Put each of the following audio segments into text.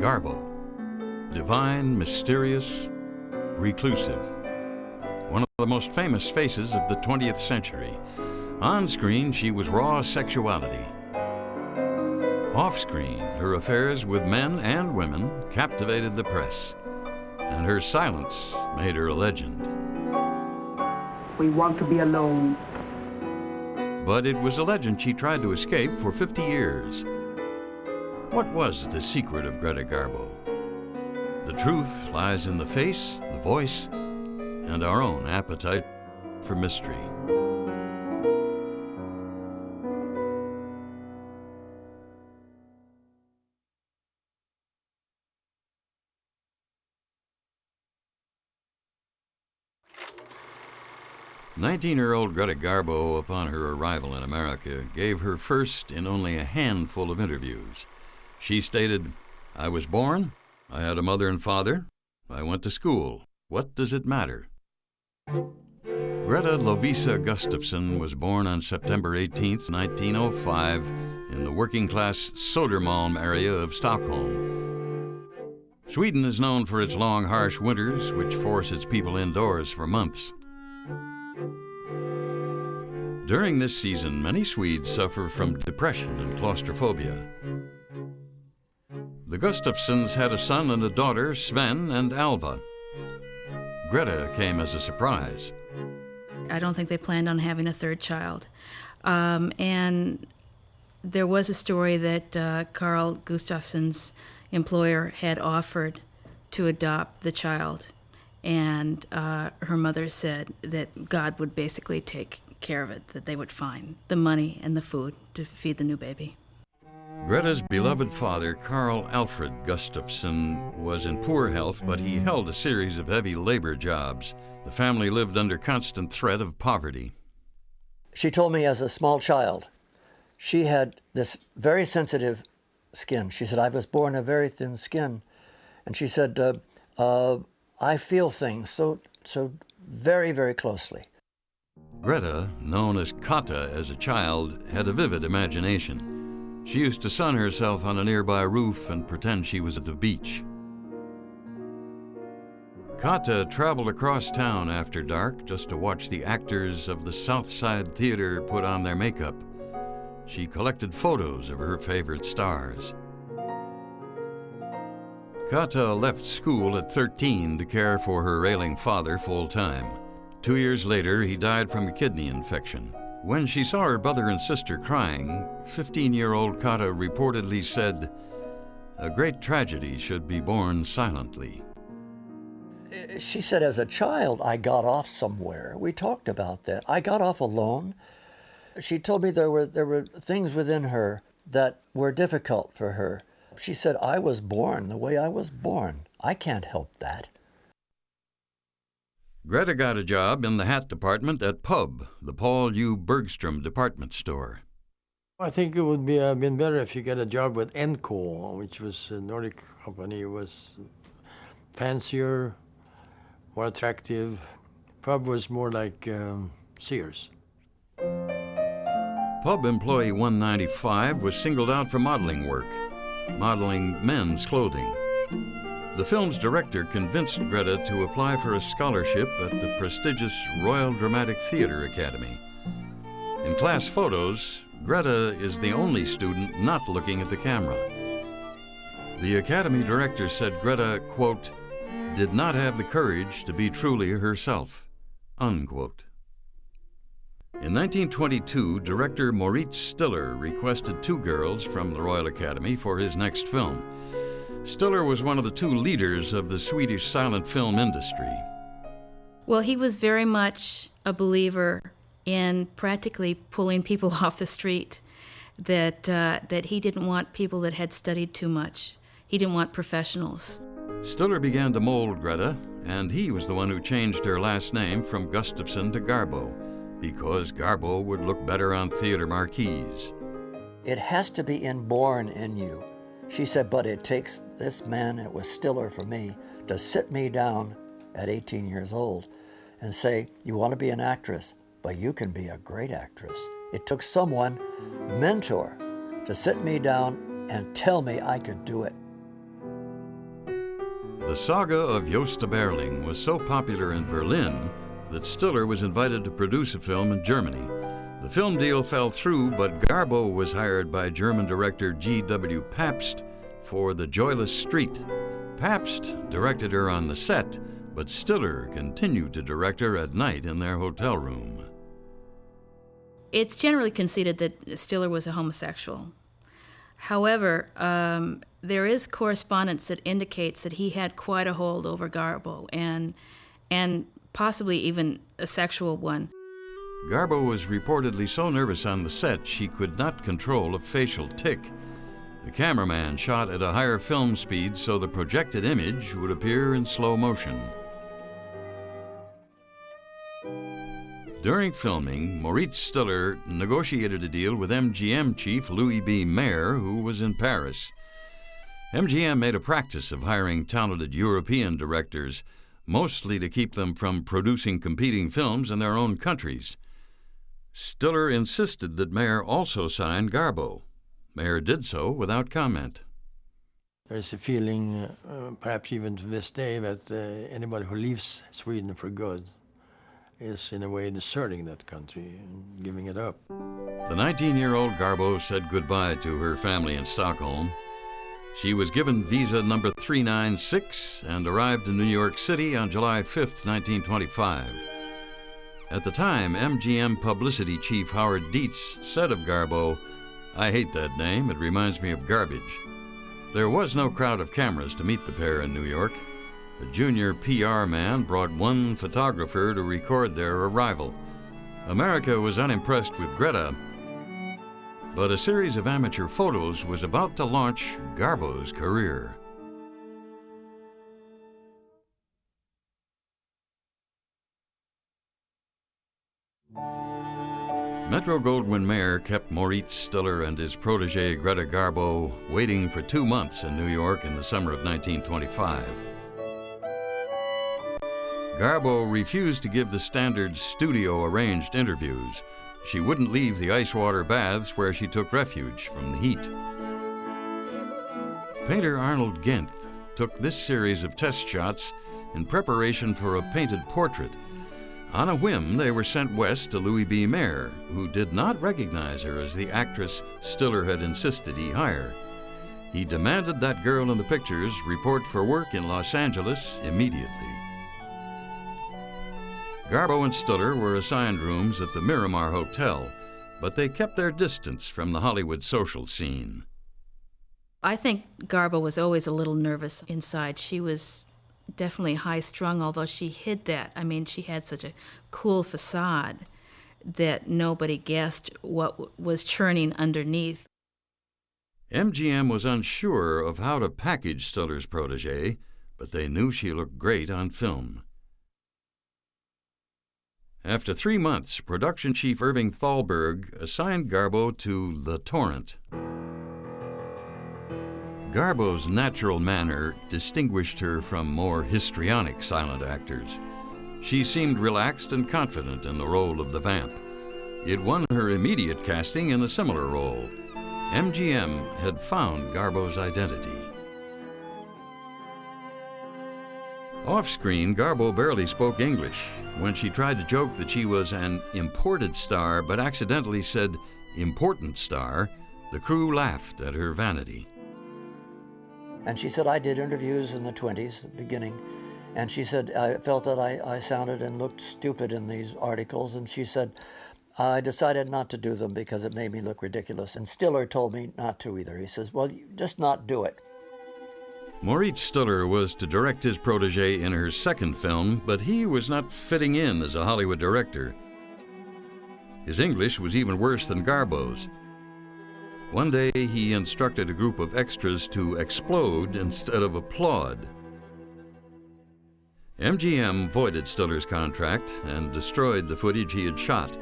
Garbo. Divine, mysterious, reclusive. One of the most famous faces of the 20th century. On screen, she was raw sexuality. Off-screen, her affairs with men and women captivated the press, and her silence made her a legend. We want to be alone. But it was a legend she tried to escape for 50 years. What was the secret of Greta Garbo? The truth lies in the face, the voice, and our own appetite for mystery. Nineteen-year-old Greta Garbo, upon her arrival in America, gave her first in only a handful of interviews. She stated, "I was born, I had a mother and father, I went to school. What does it matter?" Greta Lovisa Gustafsson was born on September 18, 1905, in the working-class Södermalm area of Stockholm. Sweden is known for its long, harsh winters, which force its people indoors for months. During this season, many Swedes suffer from depression and claustrophobia. The Gustafssons had a son and a daughter, Sven and Alva. Greta came as a surprise. I don't think they planned on having a third child. And there was a story that Carl Gustafsson's employer had offered to adopt the child. And her mother said that God would basically take care of it, that they would find the money and the food to feed the new baby. Greta's beloved father, Carl Alfred Gustafsson, was in poor health, but he held a series of heavy labor jobs. The family lived under constant threat of poverty. She told me as a small child, she had this very sensitive skin. She said, "I was born a very thin skin." And she said, "I feel things so very, very closely." Greta, known as Kata as a child, had a vivid imagination. She used to sun herself on a nearby roof and pretend she was at the beach. Kata traveled across town after dark just to watch the actors of the South Side Theater put on their makeup. She collected photos of her favorite stars. Kata left school at 13 to care for her ailing father full-time. 2 years later, he died from a kidney infection. When she saw her brother and sister crying, 15-year-old Kata reportedly said, "A great tragedy should be borne silently." She said, as a child, I got off somewhere. We talked about that. I got off alone. She told me there were things within her that were difficult for her. She said, "I was born the way I was born. I can't help that." Greta got a job in the hat department at Pub, the Paul U. Bergstrom department store. I think it would be been better if you get a job with NK, which was a Nordic company. It was fancier, more attractive. Pub was more like Sears. Pub employee 195 was singled out for modeling work, modeling men's clothing. The film's director convinced Greta to apply for a scholarship at the prestigious Royal Dramatic Theatre Academy. In class photos, Greta is the only student not looking at the camera. The Academy director said Greta, quote, "did not have the courage to be truly herself," unquote. In 1922, director Moritz Stiller requested 2 girls from the Royal Academy for his next film. Stiller was one of the 2 leaders of the Swedish silent film industry. Well, he was very much a believer in practically pulling people off the street, that he didn't want people that had studied too much. He didn't want professionals. Stiller began to mold Greta, and he was the one who changed her last name from Gustafsson to Garbo, because Garbo would look better on theater marquees. It has to be inborn in you. She said, but it takes this man, it was Stiller for me, to sit me down at 18 years old and say, you want to be an actress, but you can be a great actress. It took someone, mentor, to sit me down and tell me I could do it. The saga of Josta Berling was so popular in Berlin that Stiller was invited to produce a film in Germany. The film deal fell through, but Garbo was hired by German director G.W. Pabst for The Joyless Street. Pabst directed her on the set, but Stiller continued to direct her at night in their hotel room. It's generally conceded that Stiller was a homosexual. However, there is correspondence that indicates that he had quite a hold over Garbo, and possibly even a sexual one. Garbo was reportedly so nervous on the set she could not control a facial tic. The cameraman shot at a higher film speed so the projected image would appear in slow motion. During filming, Moritz Stiller negotiated a deal with MGM chief Louis B. Mayer, who was in Paris. MGM made a practice of hiring talented European directors, mostly to keep them from producing competing films in their own countries. Stiller insisted that Mayer also sign Garbo. Mayer did so without comment. There's a feeling, perhaps even to this day, that anybody who leaves Sweden for good is in a way deserting that country and giving it up. The 19-year-old Garbo said goodbye to her family in Stockholm. She was given visa number 396 and arrived in New York City on July 5, 1925. At the time, MGM publicity chief Howard Dietz said of Garbo, "I hate that name, it reminds me of garbage." There was no crowd of cameras to meet the pair in New York. The junior PR man brought one photographer to record their arrival. America was unimpressed with Greta, but a series of amateur photos was about to launch Garbo's career. Metro-Goldwyn-Mayer kept Moritz Stiller and his protege Greta Garbo waiting for 2 months in New York in the summer of 1925. Garbo refused to give the standard studio-arranged interviews. She wouldn't leave the ice water baths where she took refuge from the heat. Painter Arnold Genth took this series of test shots in preparation for a painted portrait. On a whim, they were sent west to Louis B. Mayer, who did not recognize her as the actress Stiller had insisted he hire. He demanded that girl in the pictures report for work in Los Angeles immediately. Garbo and Stiller were assigned rooms at the Miramar Hotel, but they kept their distance from the Hollywood social scene. I think Garbo was always a little nervous inside. She was definitely high-strung, although she hid that. I mean, she had such a cool facade that nobody guessed what was churning underneath. MGM was unsure of how to package Stiller's protege, but they knew she looked great on film. After 3 months, production chief Irving Thalberg assigned Garbo to The Torrent. Garbo's natural manner distinguished her from more histrionic silent actors. She seemed relaxed and confident in the role of the vamp. It won her immediate casting in a similar role. MGM had found Garbo's identity. Off-screen, Garbo barely spoke English. When she tried to joke that she was an imported star but accidentally said important star, the crew laughed at her vanity. And she said, I did interviews in the 20s, the beginning, and she said, I felt that I sounded and looked stupid in these articles, and she said, I decided not to do them because it made me look ridiculous. And Stiller told me not to either. He says, well, just not do it. Moritz Stiller was to direct his protege in her second film, but he was not fitting in as a Hollywood director. His English was even worse than Garbo's. One day, he instructed a group of extras to explode instead of applaud. MGM voided Stiller's contract and destroyed the footage he had shot.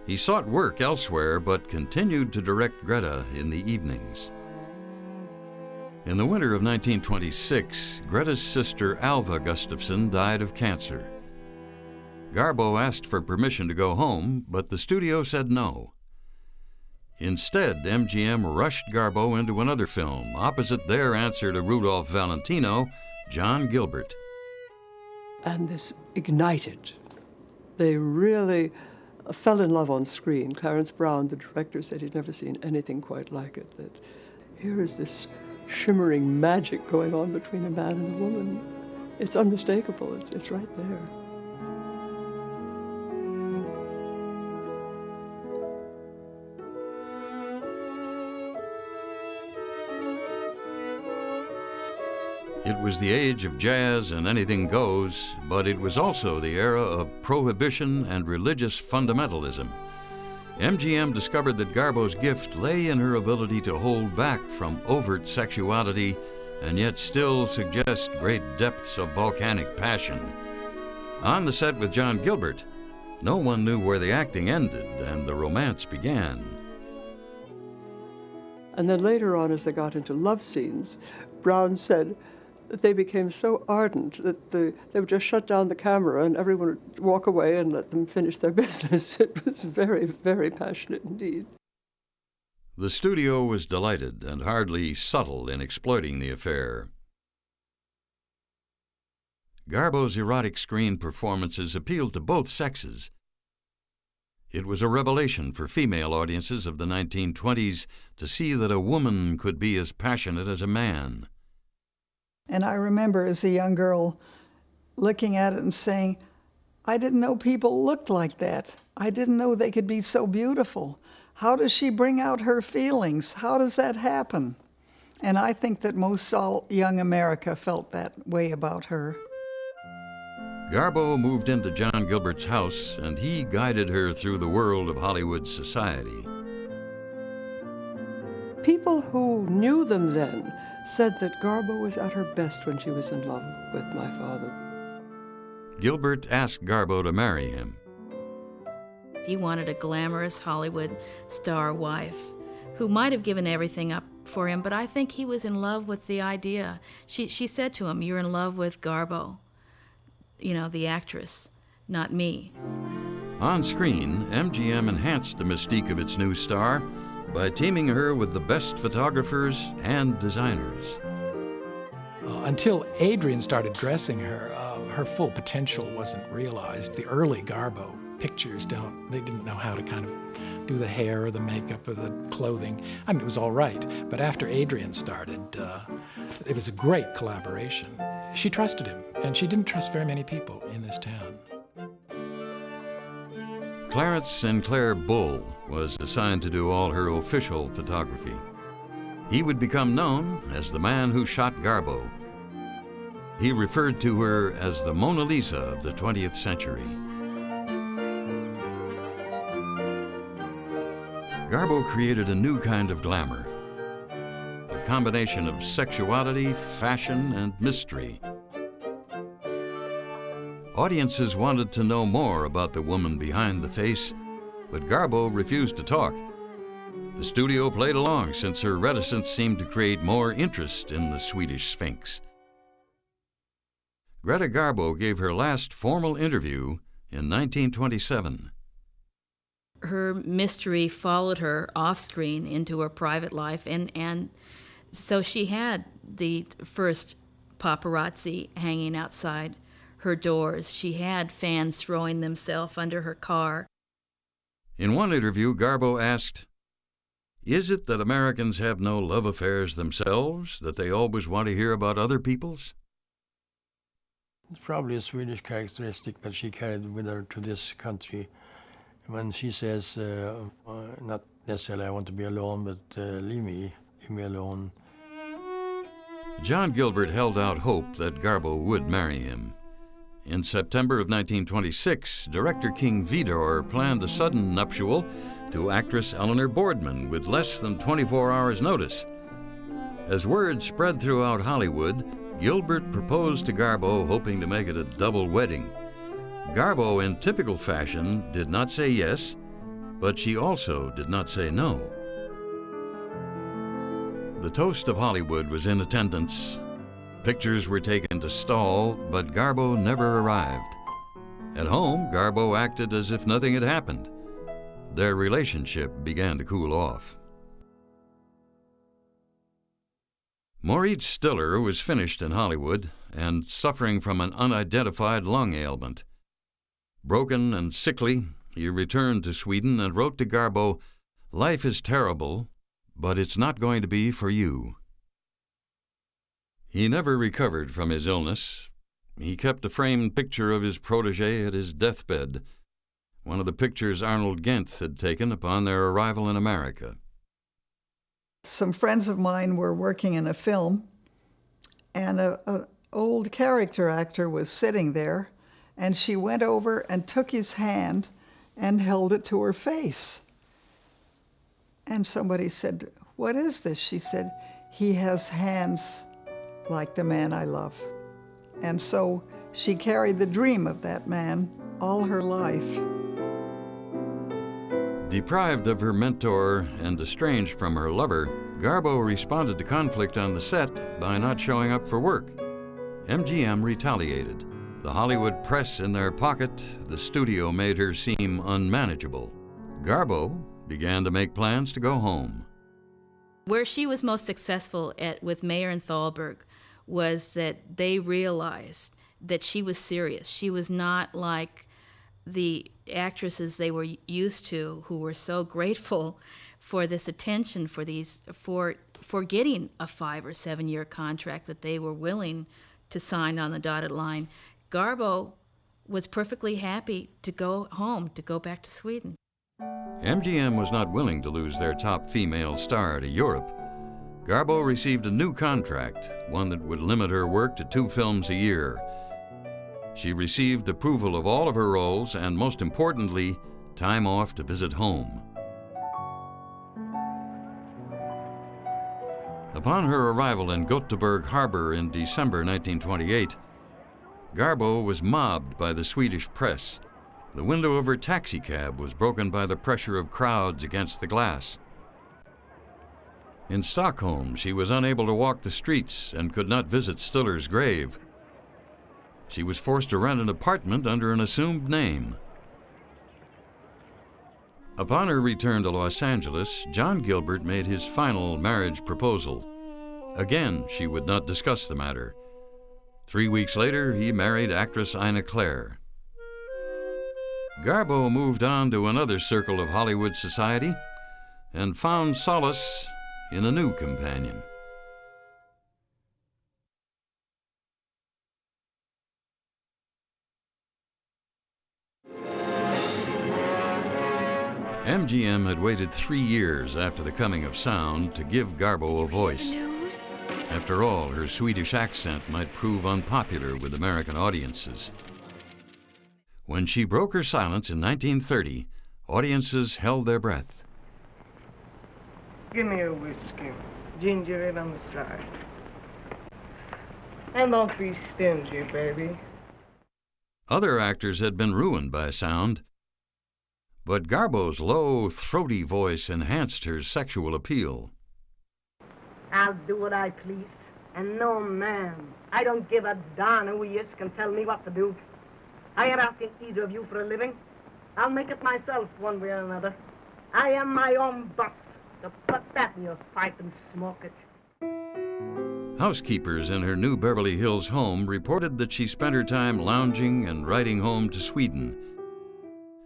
He sought work elsewhere, but continued to direct Greta in the evenings. In the winter of 1926, Greta's sister Alva Gustafsson died of cancer. Garbo asked for permission to go home, but the studio said no. Instead, MGM rushed Garbo into another film, opposite their answer to Rudolph Valentino, John Gilbert. And this ignited. They really fell in love on screen. Clarence Brown, the director, said he'd never seen anything quite like it, that here is this shimmering magic going on between a man and a woman. It's unmistakable. It's right there. It was the age of jazz and anything goes, but it was also the era of prohibition and religious fundamentalism. MGM discovered that Garbo's gift lay in her ability to hold back from overt sexuality and yet still suggest great depths of volcanic passion. On the set with John Gilbert, no one knew where the acting ended and the romance began. And then later on, as they got into love scenes, Brown said that they became so ardent that they would just shut down the camera and everyone would walk away and let them finish their business. It was very, very passionate indeed. The studio was delighted and hardly subtle in exploiting the affair. Garbo's erotic screen performances appealed to both sexes. It was a revelation for female audiences of the 1920s to see that a woman could be as passionate as a man. And I remember as a young girl looking at it and saying, I didn't know people looked like that. I didn't know they could be so beautiful. How does she bring out her feelings? How does that happen? And I think that most all young America felt that way about her. Garbo moved into John Gilbert's house, and he guided her through the world of Hollywood society. People who knew them then said that Garbo was at her best when she was in love with my father. Gilbert asked Garbo to marry him. He wanted a glamorous Hollywood star wife who might have given everything up for him, but I think he was in love with the idea. She said to him, "You're in love with Garbo, the actress, not me." On screen, MGM enhanced the mystique of its new star by teaming her with the best photographers and designers. Until Adrian started dressing her, her full potential wasn't realized. The early Garbo pictures they didn't know how to kind of do the hair or the makeup or the clothing. I mean, it was all right, but after Adrian started, it was a great collaboration. She trusted him, and she didn't trust very many people in this town. Clarence Sinclair Bull was assigned to do all her official photography. He would become known as the man who shot Garbo. He referred to her as the Mona Lisa of the 20th century. Garbo created a new kind of glamour, a combination of sexuality, fashion, and mystery. Audiences wanted to know more about the woman behind the face, but Garbo refused to talk. The studio played along since her reticence seemed to create more interest in the Swedish Sphinx. Greta Garbo gave her last formal interview in 1927. Her mystery followed her off-screen into her private life, and so she had the first paparazzi hanging outside her doors. She had fans throwing themselves under her car. In one interview, Garbo asked, "Is it that Americans have no love affairs themselves, that they always want to hear about other people's?" It's probably a Swedish characteristic that she carried with her to this country. When she says, not necessarily I want to be alone, but leave me alone. John Gilbert held out hope that Garbo would marry him. In September of 1926, director King Vidor planned a sudden nuptial to actress Eleanor Boardman with less than 24 hours' notice. As word spread throughout Hollywood, Gilbert proposed to Garbo, hoping to make it a double wedding. Garbo, in typical fashion, did not say yes, but she also did not say no. The toast of Hollywood was in attendance. Pictures were taken to stall, but Garbo never arrived. At home, Garbo acted as if nothing had happened. their relationship began to cool off. Moritz Stiller was finished in Hollywood and suffering from an unidentified lung ailment. Broken and sickly, he returned to Sweden and wrote to Garbo, "Life is terrible, but it's not going to be for you." He never recovered from his illness. He kept a framed picture of his protégé at his deathbed, one of the pictures Arnold Genth had taken upon their arrival in America. Some friends of mine were working in a film, and an old character actor was sitting there, and she went over and took his hand and held it to her face. And somebody said, "What is this?" She said, "He has hands like the man I love." And so she carried the dream of that man all her life. Deprived of her mentor and estranged from her lover, Garbo responded to conflict on the set by not showing up for work. MGM retaliated. The Hollywood press in their pocket, the studio made her seem unmanageable. Garbo began to make plans to go home. Where she was most successful with Mayer and Thalberg was that they realized that she was serious. She was not like the actresses they were used to, who were so grateful for this attention, for getting a 5 or 7 year contract that they were willing to sign on the dotted line. Garbo was perfectly happy to go home, to go back to Sweden. MGM was not willing to lose their top female star to Europe. Garbo received a new contract, one that would limit her work to 2 films a year. She received approval of all of her roles and, most importantly, time off to visit home. Upon her arrival in Gothenburg Harbor in December 1928, Garbo was mobbed by the Swedish press. The window of her taxicab was broken by the pressure of crowds against the glass. In Stockholm, she was unable to walk the streets and could not visit Stiller's grave. She was forced to rent an apartment under an assumed name. Upon her return to Los Angeles, John Gilbert made his final marriage proposal. Again, she would not discuss the matter. 3 weeks later, he married actress Ina Claire. Garbo moved on to another circle of Hollywood society and found solace in a new companion. MGM had waited 3 years after the coming of sound to give Garbo a voice. After all, her Swedish accent might prove unpopular with American audiences. When she broke her silence in 1930, audiences held their breath. Give me a whiskey, ginger ale on the side. And don't be stingy, baby. Other actors had been ruined by sound, but Garbo's low, throaty voice enhanced her sexual appeal. I'll do what I please, and no man. I don't give a darn who he is can tell me what to do. I ain't asking either of you for a living. I'll make it myself one way or another. I am my own boss. So put that in your pipe and smoke it. Housekeepers in her new Beverly Hills home reported that she spent her time lounging and riding home to Sweden.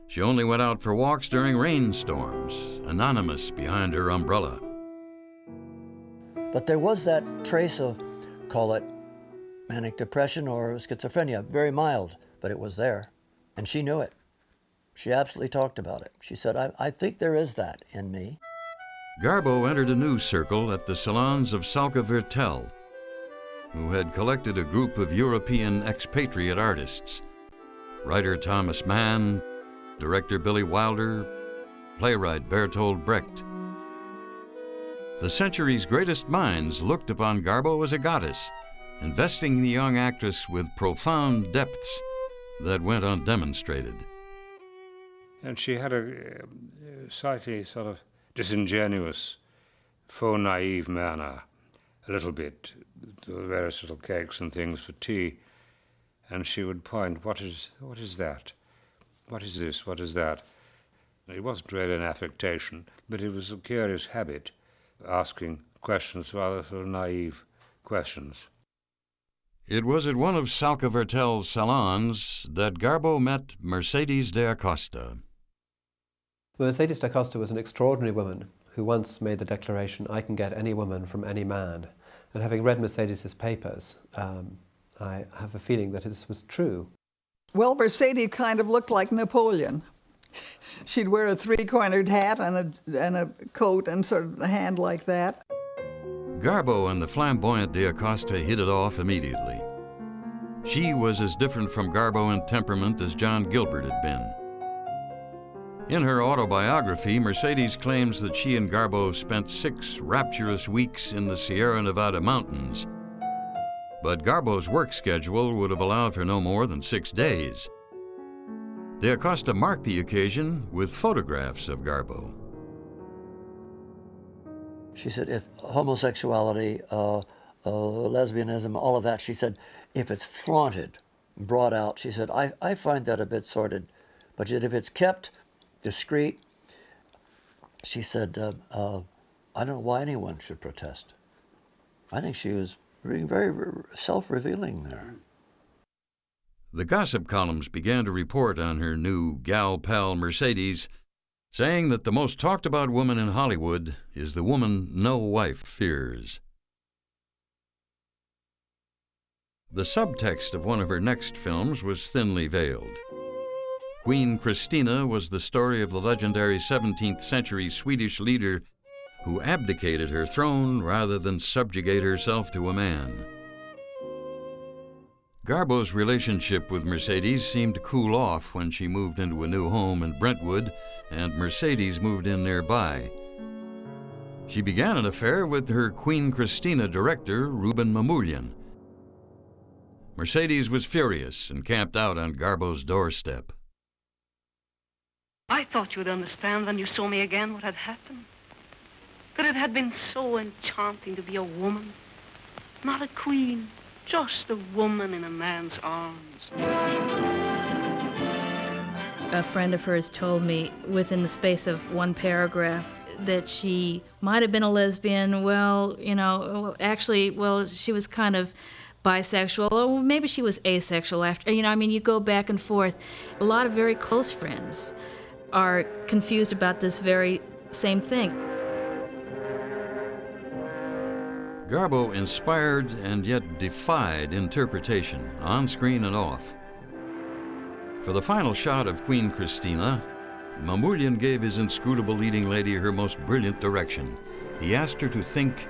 She only went out for walks during rainstorms, anonymous behind her umbrella. But there was that trace of, call it manic depression or schizophrenia, very mild, but it was there. And she knew it. She absolutely talked about it. She said, I think there is that in me. Garbo entered a new circle at the salons of Salka Virtel, who had collected a group of European expatriate artists. Writer Thomas Mann, director Billy Wilder, playwright Bertolt Brecht. The century's greatest minds looked upon Garbo as a goddess, investing the young actress with profound depths that went undemonstrated. And she had a slightly sort of disingenuous, faux naive manner, a little bit, various little cakes and things for tea, and she would point, what is that? What is this? What is that? It wasn't really an affectation, but it was a curious habit, asking questions, rather sort of naive questions. It was at one of Salka Vertel's salons that Garbo met Mercedes de Acosta. Mercedes de Acosta was an extraordinary woman who once made the declaration, "I can get any woman from any man." And having read Mercedes's papers, I have a feeling that this was true. Well, Mercedes kind of looked like Napoleon. She'd wear a three-cornered hat and a coat and sort of a hand like that. Garbo and the flamboyant de Acosta hit it off immediately. She was as different from Garbo in temperament as John Gilbert had been. In her autobiography, Mercedes claims that she and Garbo spent 6 rapturous weeks in the Sierra Nevada mountains. But Garbo's work schedule would have allowed for no more than 6 days. De Acosta marked the occasion with photographs of Garbo. She said, if homosexuality, lesbianism, all of that, she said, if it's flaunted, brought out, she said, I find that a bit sordid. But if it's kept discreet, she said, I don't know why anyone should protest. I think she was being very self-revealing there. The gossip columns began to report on her new gal pal Mercedes, saying that the most talked about woman in Hollywood is the woman no wife fears. The subtext of one of her next films was thinly veiled. Queen Christina was the story of the legendary 17th century Swedish leader who abdicated her throne rather than subjugate herself to a man. Garbo's relationship with Mercedes seemed to cool off when she moved into a new home in Brentwood and Mercedes moved in nearby. She began an affair with her Queen Christina director, Ruben Mamoulian. Mercedes was furious and camped out on Garbo's doorstep. I thought you would understand when you saw me again what had happened. That it had been so enchanting to be a woman, not a queen, just a woman in a man's arms. A friend of hers told me within the space of one paragraph that she might have been a lesbian. She was kind of bisexual, or maybe she was asexual after. You go back and forth. A lot of very close friends are confused about this very same thing. Garbo inspired and yet defied interpretation, on screen and off. For the final shot of Queen Christina, Mamoulian gave his inscrutable leading lady her most brilliant direction. He asked her to think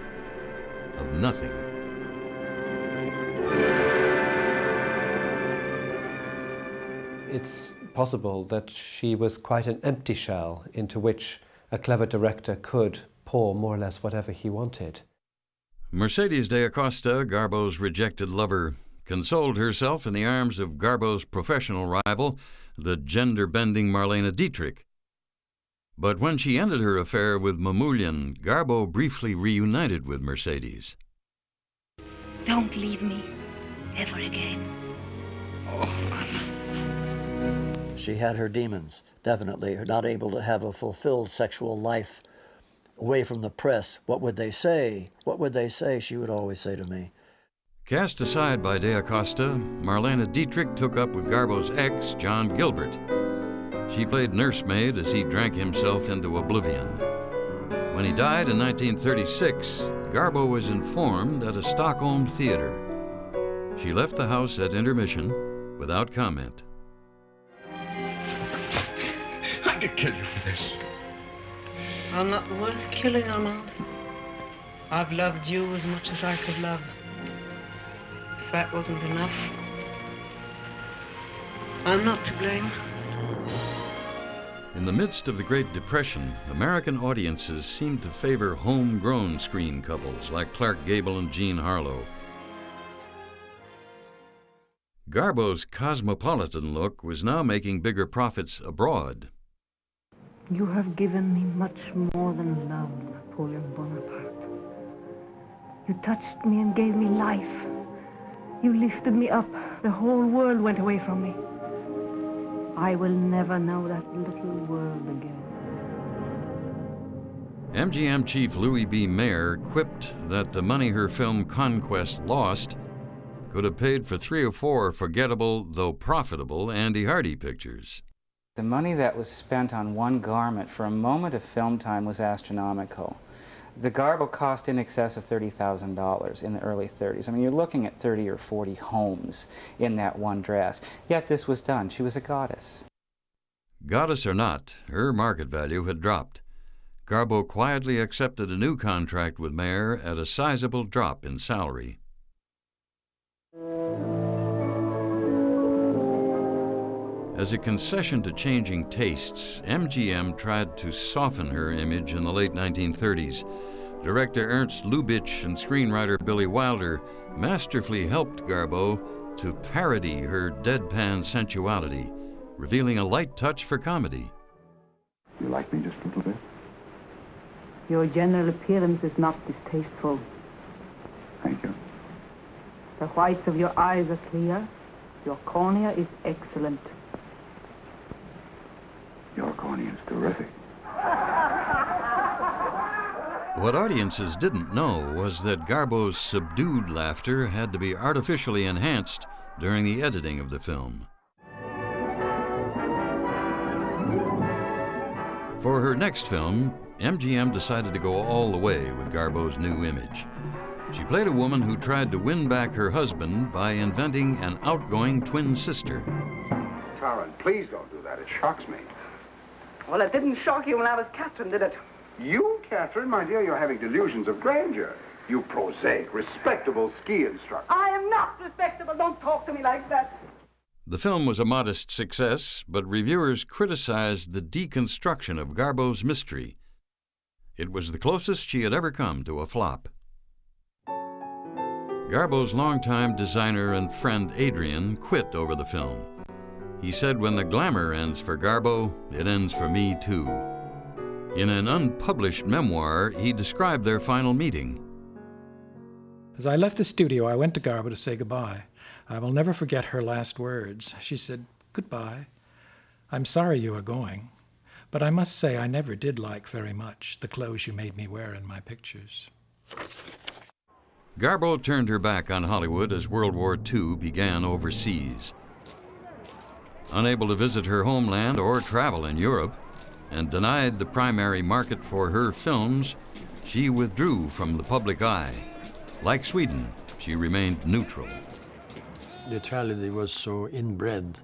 of nothing. It's possible that she was quite an empty shell into which a clever director could pour more or less whatever he wanted. Mercedes de Acosta, Garbo's rejected lover, consoled herself in the arms of Garbo's professional rival, the gender-bending Marlene Dietrich. But when she ended her affair with Mamoulian, Garbo briefly reunited with Mercedes. Don't leave me ever again. She had her demons, definitely, not able to have a fulfilled sexual life away from the press. What would they say? What would they say? She would always say to me. Cast aside by de Acosta, Marlene Dietrich took up with Garbo's ex, John Gilbert. She played nursemaid as he drank himself into oblivion. When he died in 1936, Garbo was informed at a Stockholm theater. She left the house at intermission without comment. I could kill you for this. I'm not worth killing, Armand. I've loved you as much as I could love. If that wasn't enough, I'm not to blame. In the midst of the Great Depression, American audiences seemed to favor homegrown screen couples like Clark Gable and Jean Harlow. Garbo's cosmopolitan look was now making bigger profits abroad. You have given me much more than love, Napoleon Bonaparte. You touched me and gave me life. You lifted me up. The whole world went away from me. I will never know that little world again. MGM chief Louis B. Mayer quipped that the money her film Conquest lost could have paid for 3 or 4 forgettable, though profitable, Andy Hardy pictures. The money that was spent on one garment for a moment of film time was astronomical. The Garbo cost in excess of $30,000 in the early 30s. I mean, you're looking at 30 or 40 homes in that one dress. Yet this was done. She was a goddess. Goddess or not, her market value had dropped. Garbo quietly accepted a new contract with Mayer at a sizable drop in salary. As a concession to changing tastes, MGM tried to soften her image in the late 1930s. Director Ernst Lubitsch and screenwriter Billy Wilder masterfully helped Garbo to parody her deadpan sensuality, revealing a light touch for comedy. You like me just a little bit? Your general appearance is not distasteful. Thank you. The whites of your eyes are clear. Your cornea is excellent. Your cornea is terrific. What audiences didn't know was that Garbo's subdued laughter had to be artificially enhanced during the editing of the film. For her next film, MGM decided to go all the way with Garbo's new image. She played a woman who tried to win back her husband by inventing an outgoing twin sister. Karen, please don't do that. It shocks me. Well, it didn't shock you when I was Catherine, did it? You, Catherine, my dear, you're having delusions of grandeur. You prosaic, respectable ski instructor. I am not respectable. Don't talk to me like that. The film was a modest success, but reviewers criticized the deconstruction of Garbo's mystery. It was the closest she had ever come to a flop. Garbo's longtime designer and friend Adrian quit over the film. He said, "When the glamour ends for Garbo, it ends for me too." In an unpublished memoir, he described their final meeting. As I left the studio, I went to Garbo to say goodbye. I will never forget her last words. She said, "Goodbye. I'm sorry you are going, but I must say I never did like very much the clothes you made me wear in my pictures." Garbo turned her back on Hollywood as World War II began overseas. Unable to visit her homeland or travel in Europe, and denied the primary market for her films, she withdrew from the public eye. Like Sweden, she remained neutral. Neutrality was so inbred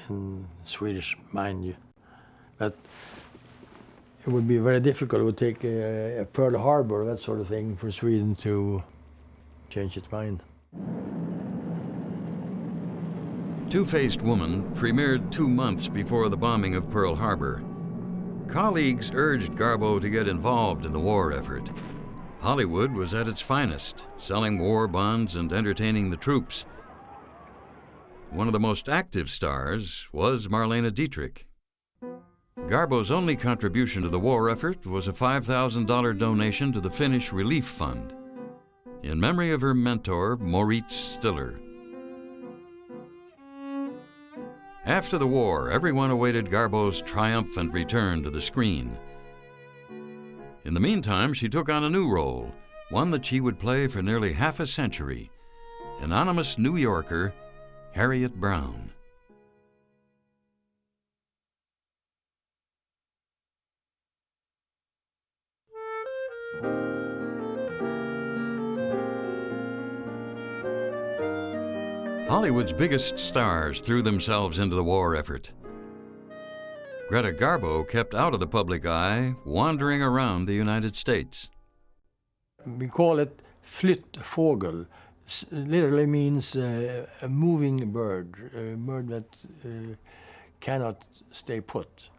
in Swedish mind that it would be very difficult. It would take a Pearl Harbor, that sort of thing, for Sweden to change its mind. Two-Faced Woman premiered 2 months before the bombing of Pearl Harbor. Colleagues urged Garbo to get involved in the war effort. Hollywood was at its finest, selling war bonds and entertaining the troops. One of the most active stars was Marlene Dietrich. Garbo's only contribution to the war effort was a $5,000 donation to the Finnish Relief Fund, in memory of her mentor, Moritz Stiller. After the war, everyone awaited Garbo's triumphant return to the screen. In the meantime, she took on a new role, one that she would play for nearly half a century, anonymous New Yorker Harriet Brown. Hollywood's biggest stars threw themselves into the war effort. Greta Garbo kept out of the public eye, wandering around the United States. We call it flyttfågel. Literally means a moving bird, a bird that cannot stay put.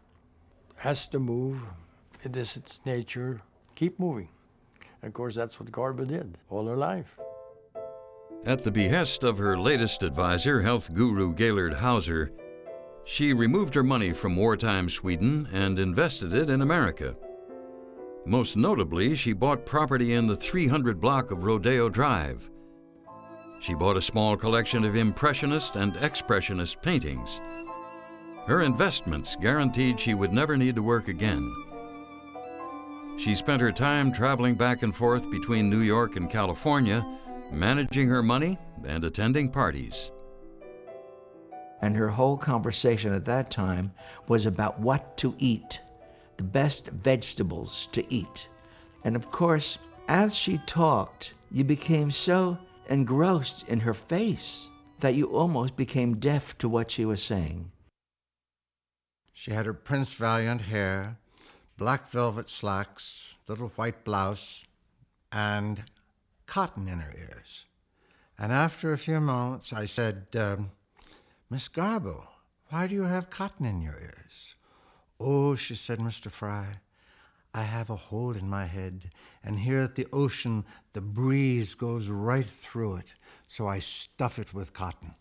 Has to move. It is its nature. Keep moving. Of course, that's what Garbo did all her life. At the behest of her latest advisor, health guru Gaylord Hauser, she removed her money from wartime Sweden and invested it in America. Most notably, she bought property in the 300 block of Rodeo Drive. She bought a small collection of Impressionist and Expressionist paintings. Her investments guaranteed she would never need to work again. She spent her time traveling back and forth between New York and California, managing her money and attending parties. And her whole conversation at that time was about what to eat, the best vegetables to eat. And of course, as she talked, you became so engrossed in her face that you almost became deaf to what she was saying. She had her Prince Valiant hair, black velvet slacks, little white blouse, and cotton in her ears. And after a few moments, I said, Miss Garbo, why do you have cotton in your ears? Oh, she said, Mr. Fry, I have a hole in my head, and here at the ocean, the breeze goes right through it, so I stuff it with cotton.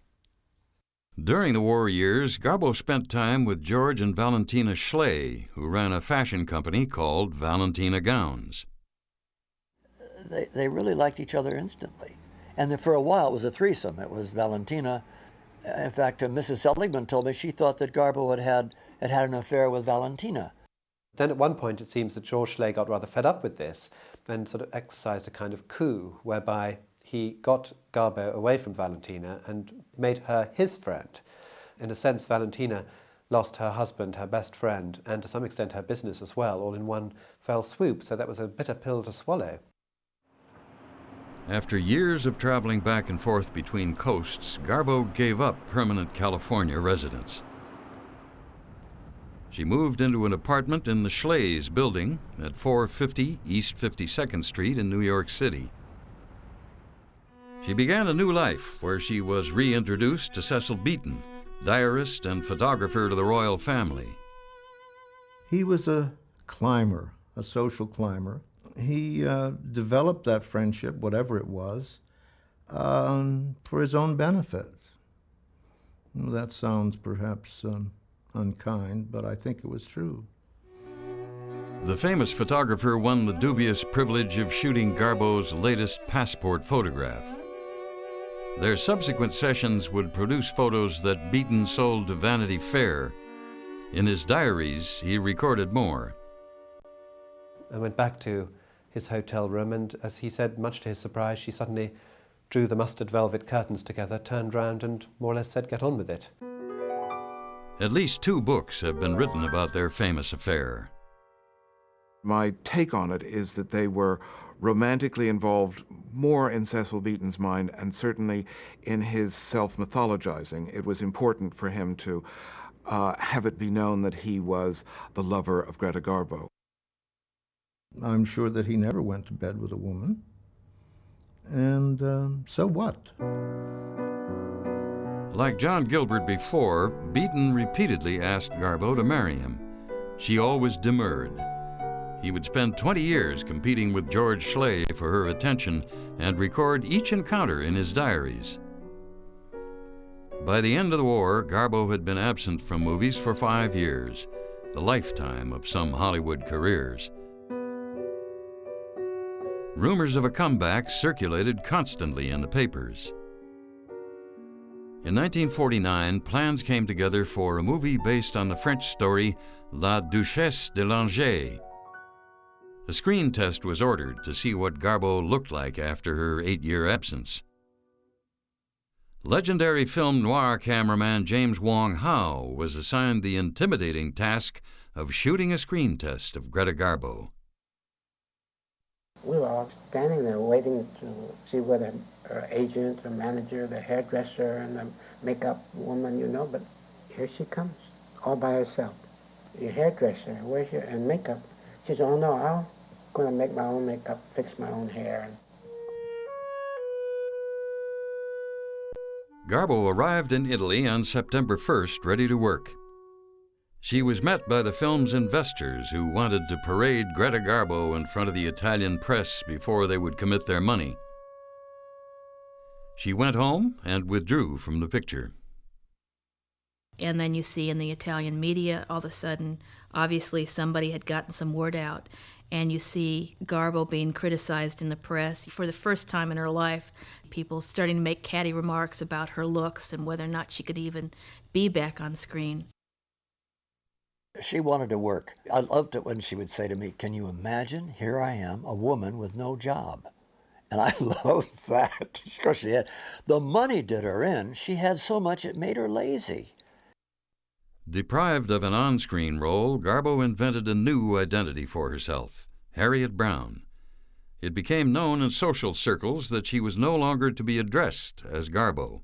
During the war years, Garbo spent time with George and Valentina Schley, who ran a fashion company called Valentina Gowns. They really liked each other instantly. And then for a while, it was a threesome. It was Valentina. In fact, Mrs. Seligman told me she thought that Garbo had an affair with Valentina. Then at one point, it seems that George Schley got rather fed up with this and sort of exercised a kind of coup whereby he got Garbo away from Valentina and made her his friend. In a sense, Valentina lost her husband, her best friend, and to some extent her business as well, all in one fell swoop, so that was a bitter pill to swallow. After years of traveling back and forth between coasts, Garbo gave up permanent California residence. She moved into an apartment in the Schleys building at 450 East 52nd Street in New York City. She began a new life where she was reintroduced to Cecil Beaton, diarist and photographer to the royal family. He was a climber, a social climber. He developed that friendship, whatever it was, for his own benefit. Well, that sounds perhaps unkind, but I think it was true. The famous photographer won the dubious privilege of shooting Garbo's latest passport photograph. Their subsequent sessions would produce photos that Beaton sold to Vanity Fair. In his diaries, he recorded more. I went back to his hotel room, and as he said, much to his surprise, she suddenly drew the mustard velvet curtains together, turned round, and more or less said, "Get on with it." At least 2 books have been written about their famous affair. My take on it is that they were romantically involved more in Cecil Beaton's mind, and certainly in his self-mythologizing. It was important for him to have it be known that he was the lover of Greta Garbo. I'm sure that he never went to bed with a woman. And so what? Like John Gilbert before, Beaton repeatedly asked Garbo to marry him. She always demurred. He would spend 20 years competing with George Schley for her attention and record each encounter in his diaries. By the end of the war, Garbo had been absent from movies for 5 years, the lifetime of some Hollywood careers. Rumors of a comeback circulated constantly in the papers. In 1949, plans came together for a movie based on the French story La Duchesse de Langeais. A screen test was ordered to see what Garbo looked like after her 8-year absence. Legendary film noir cameraman James Wong Howe was assigned the intimidating task of shooting a screen test of Greta Garbo. We were all standing there waiting to see whether her agent, her manager, the hairdresser, and the makeup woman, but here she comes, all by herself. Your hairdresser, where's your, and makeup? She said, "Oh no, I'm going to make my own makeup, fix my own hair." Garbo arrived in Italy on September 1st, ready to work. She was met by the film's investors who wanted to parade Greta Garbo in front of the Italian press before they would commit their money. She went home and withdrew from the picture. And then you see in the Italian media, all of a sudden, obviously somebody had gotten some word out, and you see Garbo being criticized in the press. For the first time in her life, people starting to make catty remarks about her looks and whether or not she could even be back on screen. She wanted to work. I loved it when she would say to me, "Can you imagine? Here I am, a woman with no job." And I loved that. Of course, she had the money did her in. She had so much it made her lazy. Deprived of an on-screen role, Garbo invented a new identity for herself, Harriet Brown. It became known in social circles that she was no longer to be addressed as Garbo.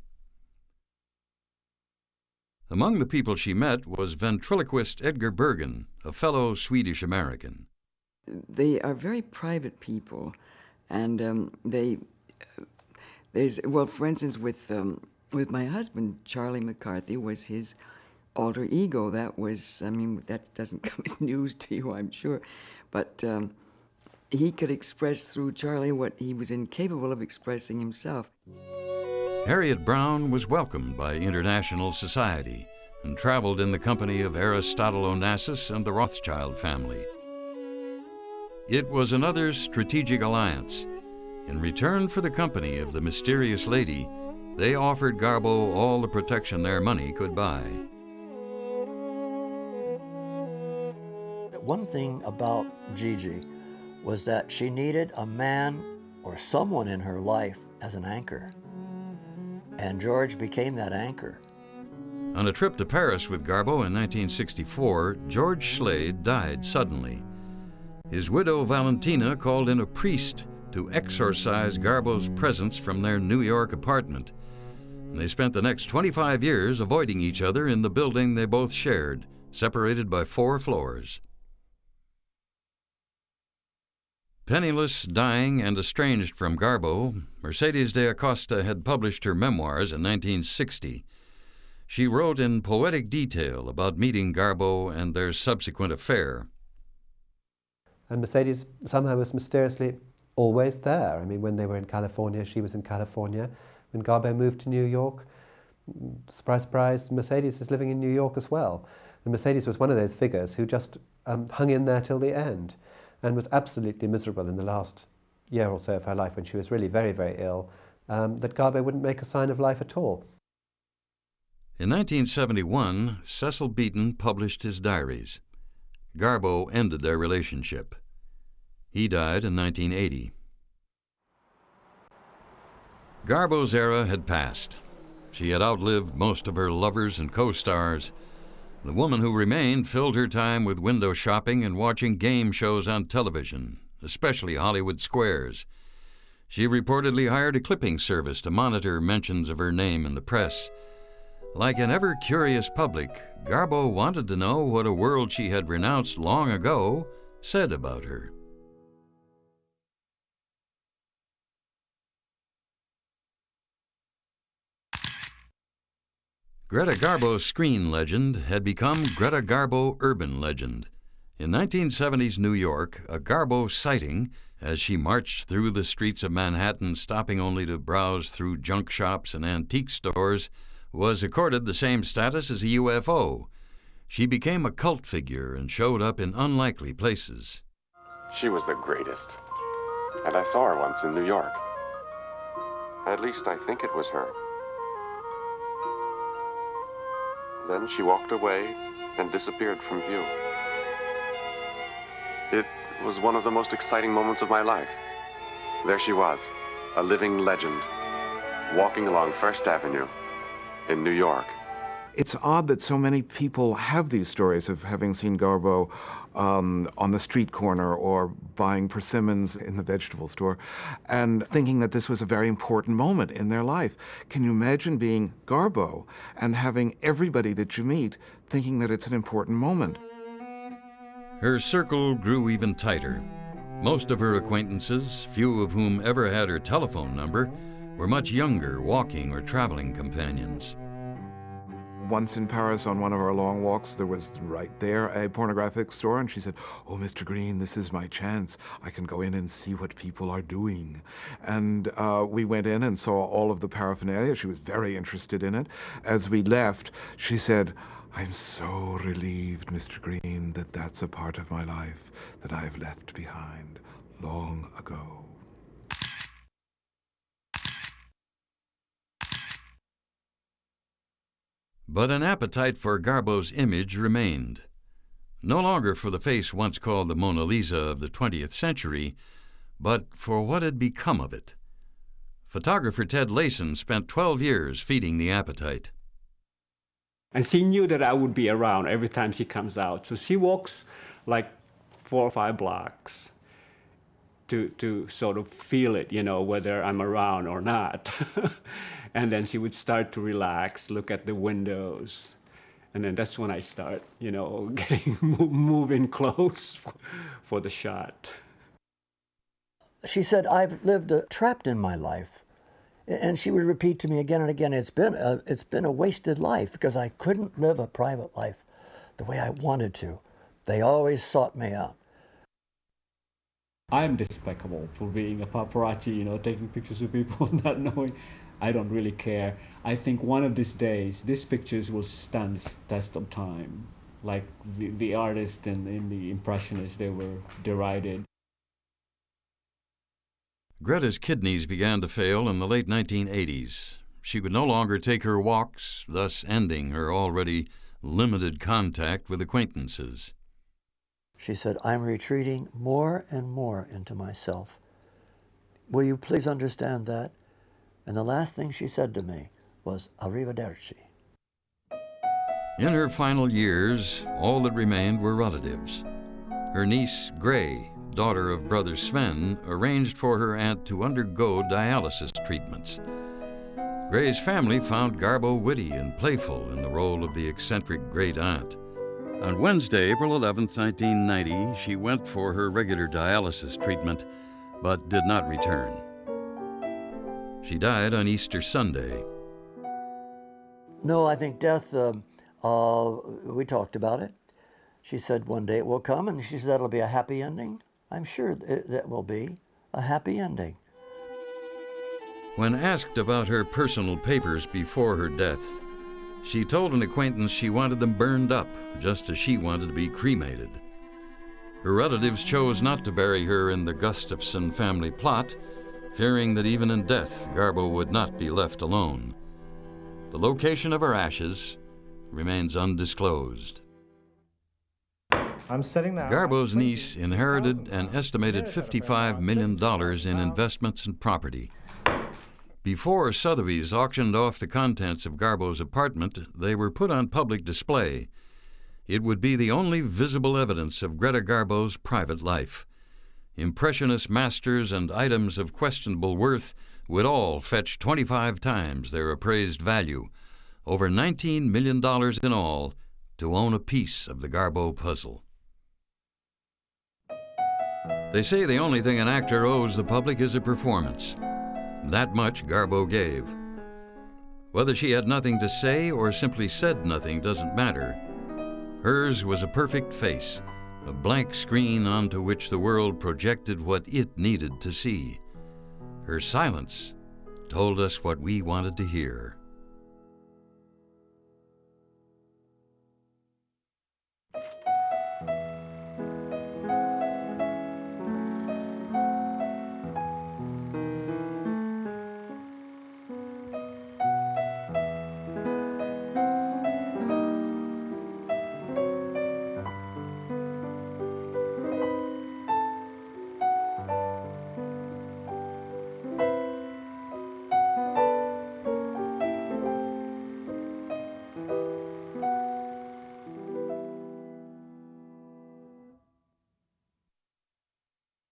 Among the people she met was ventriloquist Edgar Bergen, a fellow Swedish-American. They are very private people, and for instance, with my husband, Charlie McCarthy was his alter ego. That doesn't come as news to you, I'm sure, but he could express through Charlie what he was incapable of expressing himself. Harriet Brown was welcomed by international society and traveled in the company of Aristotle Onassis and the Rothschild family. It was another strategic alliance. In return for the company of the mysterious lady, they offered Garbo all the protection their money could buy. One thing about Gigi was that she needed a man or someone in her life as an anchor. And George became that anchor. On a trip to Paris with Garbo in 1964, George Slade died suddenly. His widow Valentina called in a priest to exorcise Garbo's presence from their New York apartment. And they spent the next 25 years avoiding each other in the building they both shared, separated by 4 floors. Penniless, dying, and estranged from Garbo, Mercedes de Acosta had published her memoirs in 1960. She wrote in poetic detail about meeting Garbo and their subsequent affair. And Mercedes somehow was mysteriously always there. I mean, when they were in California, she was in California. When Garbo moved to New York, surprise, surprise, Mercedes is living in New York as well. And Mercedes was one of those figures who just hung in there till the end, and was absolutely miserable in the last year or so of her life when she was really very, very ill, that Garbo wouldn't make a sign of life at all. In 1971, Cecil Beaton published his diaries. Garbo ended their relationship. He died in 1980. Garbo's era had passed. She had outlived most of her lovers and co-stars. The woman who remained filled her time with window shopping and watching game shows on television, especially Hollywood Squares. She reportedly hired a clipping service to monitor mentions of her name in the press. Like an ever-curious public, Garbo wanted to know what a world she had renounced long ago said about her. Greta Garbo's screen legend had become Greta Garbo urban legend. In 1970s New York, a Garbo sighting, as she marched through the streets of Manhattan, stopping only to browse through junk shops and antique stores, was accorded the same status as a UFO. She became a cult figure and showed up in unlikely places. She was the greatest. And I saw her once in New York. At least I think it was her. Then she walked away and disappeared from view. It was one of the most exciting moments of my life. There she was, a living legend, walking along First Avenue in New York. It's odd that so many people have these stories of having seen Garbo on the street corner or buying persimmons in the vegetable store and thinking that this was a very important moment in their life. Can you imagine being Garbo and having everybody that you meet thinking that it's an important moment? Her circle grew even tighter. Most of her acquaintances, few of whom ever had her telephone number, were much younger walking or traveling companions. Once in Paris on one of our long walks, there was right there a pornographic store, and she said, "Oh, Mr. Green, this is my chance. I can go in and see what people are doing." And we went in and saw all of the paraphernalia. She was very interested in it. As we left, she said, "I'm so relieved, Mr. Green, that that's a part of my life that I've left behind long ago." But an appetite for Garbo's image remained. no longer for the face once called the Mona Lisa of the 20th century, but for what had become of it. Photographer Ted Layson spent 12 years feeding the appetite. And she knew that I would be around every time she comes out. So she walks like 4 or 5 blocks to sort of feel it, whether I'm around or not. And then she would start to relax, look at the windows. And then that's when I start, getting moving close for the shot. She said, I've lived trapped in my life. And she would repeat to me again and again, it's been a wasted life because I couldn't live a private life the way I wanted to. They always sought me out. I'm despicable for being a paparazzi, taking pictures of people, not knowing. I don't really care. I think one of these days, these pictures will stand the test of time. Like the artists and the impressionists, they were derided. Greta's kidneys began to fail in the late 1980s. She could no longer take her walks, thus ending her already limited contact with acquaintances. She said, I'm retreating more and more into myself. Will you please understand that? And the last thing she said to me was, Arrivederci. In her final years, all that remained were relatives. Her niece, Gray, daughter of brother Sven, arranged for her aunt to undergo dialysis treatments. Gray's family found Garbo witty and playful in the role of the eccentric great aunt. On Wednesday, April 11, 1990, she went for her regular dialysis treatment, but did not return. She died on Easter Sunday. No, I think death, we talked about it. She said one day it will come, and she said that'll be a happy ending. I'm sure that will be a happy ending. When asked about her personal papers before her death, she told an acquaintance she wanted them burned up, just as she wanted to be cremated. Her relatives chose not to bury her in the Gustafson family plot, fearing that even in death, Garbo would not be left alone. The location of her ashes remains undisclosed. I'm sitting now. Garbo's niece inherited an estimated $55 million in investments and property. Before Sotheby's auctioned off the contents of Garbo's apartment, they were put on public display. It would be the only visible evidence of Greta Garbo's private life. Impressionist masters and items of questionable worth would all fetch 25 times their appraised value, over $19 million in all, to own a piece of the Garbo puzzle. They say the only thing an actor owes the public is a performance. That much Garbo gave. Whether she had nothing to say or simply said nothing doesn't matter. Hers was a perfect face, a blank screen onto which the world projected what it needed to see. Her silence told us what we wanted to hear.